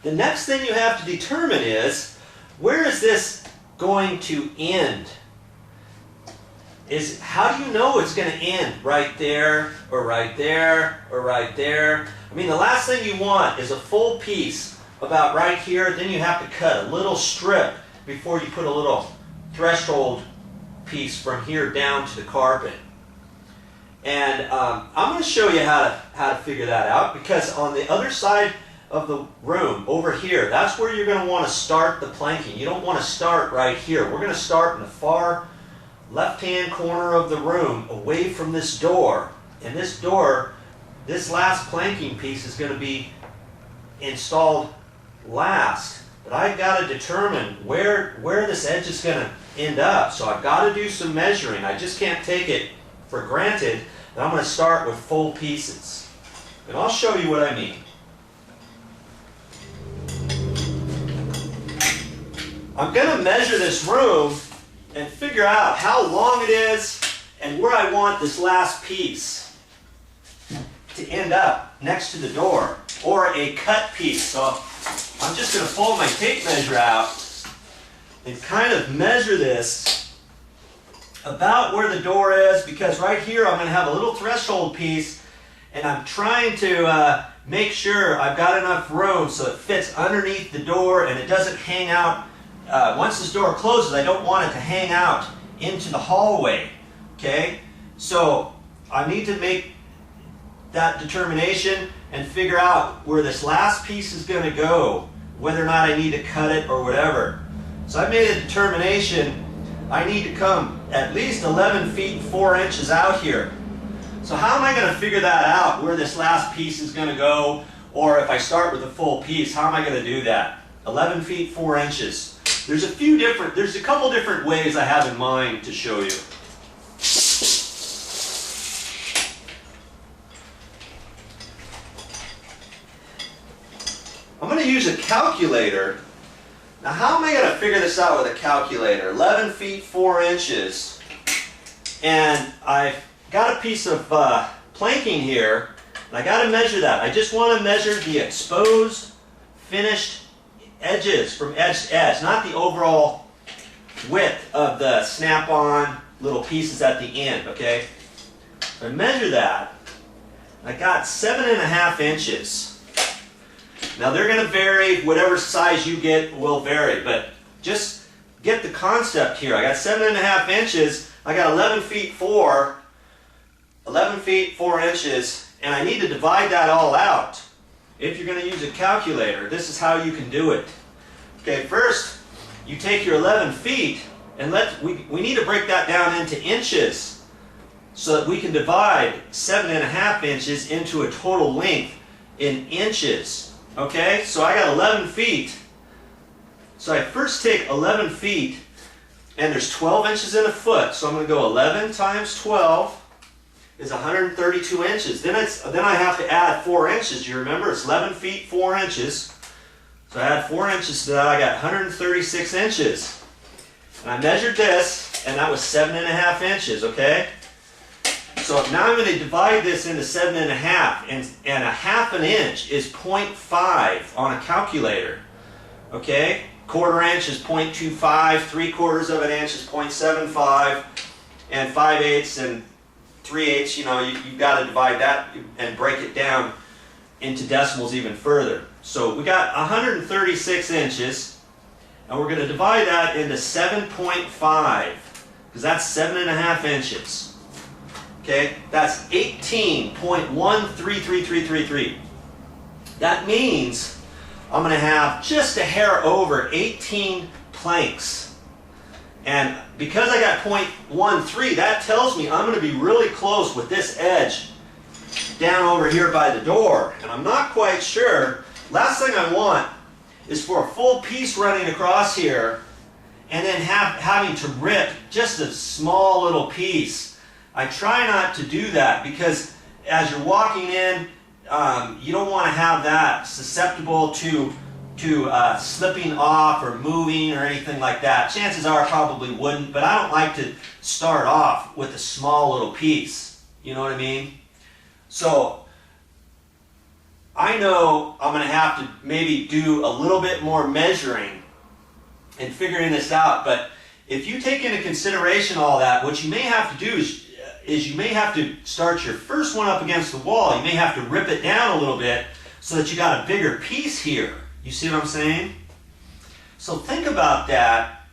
the next thing you have to determine is, where is this going to end? How do you know it's going to end? Right there, or right there, or right there? I mean, the last thing you want is a full piece about right here. Then you have to cut a little strip before you put a little threshold piece from here down to the carpet. And I'm going to show you how to figure that out, because on the other side of the room, over here, that's where you're going to want to start the planking. You don't want to start right here. We're going to start in the far left-hand corner of the room, away from this door. And this door, this last planking piece is going to be installed last. But I've got to determine where this edge is going to end up. So I've got to do some measuring. I just can't take it for granted that I'm going to start with full pieces. And I'll show you what I mean. I'm going to measure this room and figure out how long it is and where I want this last piece to end up next to the door, or a cut piece. So I'm just going to pull my tape measure out and kind of measure this about where the door is, because right here I'm going to have a little threshold piece, and I'm trying to make sure I've got enough room so it fits underneath the door and it doesn't hang out. Once this door closes, I don't want it to hang out into the hallway. Okay? So I need to make that determination and figure out where this last piece is going to go, whether or not I need to cut it or whatever. So I made a determination. I need to come at least 11 feet 4 inches out here. So how am I going to figure that out, where this last piece is going to go, or if I start with a full piece, how am I going to do that? 11 feet 4 inches. There's a couple different ways I have in mind to show you. I'm going to use a calculator. Now, how am I going to figure this out with a calculator? 11 feet 4 inches. And I've got a piece of planking here, and I got to measure that. I just want to measure the exposed, finished edges from edge to edge, not the overall width of the snap-on little pieces at the end, okay? So I measure that. I got 7.5 inches. Now they're going to vary, whatever size you get will vary, but just get the concept here. I got 7.5 inches, I got 11 feet 4 inches, and I need to divide that all out. If you're going to use a calculator, this is how you can do it. Okay, first you take your 11 feet, and we need to break that down into inches so that we can divide 7.5 inches into a total length in inches. Okay, so I got 11 feet. So I first take 11 feet, and there's 12 inches in a foot, so I'm going to go 11 times 12 is 132 inches. Then I have to add 4 inches. You remember, it's 11 feet 4 inches. So I add 4 inches to that. I got 136 inches. And I measured this, and that was 7.5 inches, okay? So now I'm going to divide this into 7.5, and a half an inch is 0.5 on a calculator, okay? Quarter inch is 0.25, 3/4 of an inch is 0.75, and 5/8 and 3/8, you know, you've got to divide that and break it down into decimals even further. So we got 136 inches, and we're going to divide that into 7.5, because that's 7.5 inches. Okay, that's 18.133333. That means I'm going to have just a hair over 18 planks. And because I got 0.13, that tells me I'm going to be really close with this edge down over here by the door. And I'm not quite sure. Last thing I want is for a full piece running across here and then having to rip just a small little piece. I try not to do that, because as you're walking in, you don't want to have that susceptible to slipping off or moving or anything like that. Chances are probably wouldn't, but I don't like to start off with a small little piece. You know what I mean? So I know I'm going to have to maybe do a little bit more measuring and figuring this out, but if you take into consideration all that, what you may have to do is you may have to start your first one up against the wall. You may have to rip it down a little bit so that you got a bigger piece here. You see what I'm saying? So think about that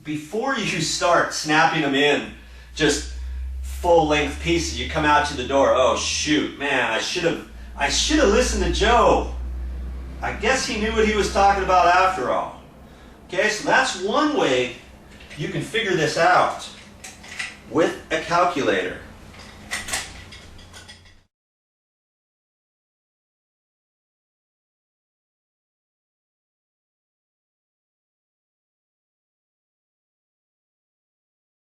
before you start snapping them in, just full-length pieces. You come out to the door, oh shoot, man, I should have listened to Joe. I guess he knew what he was talking about after all. Okay, so that's one way you can figure this out with a calculator.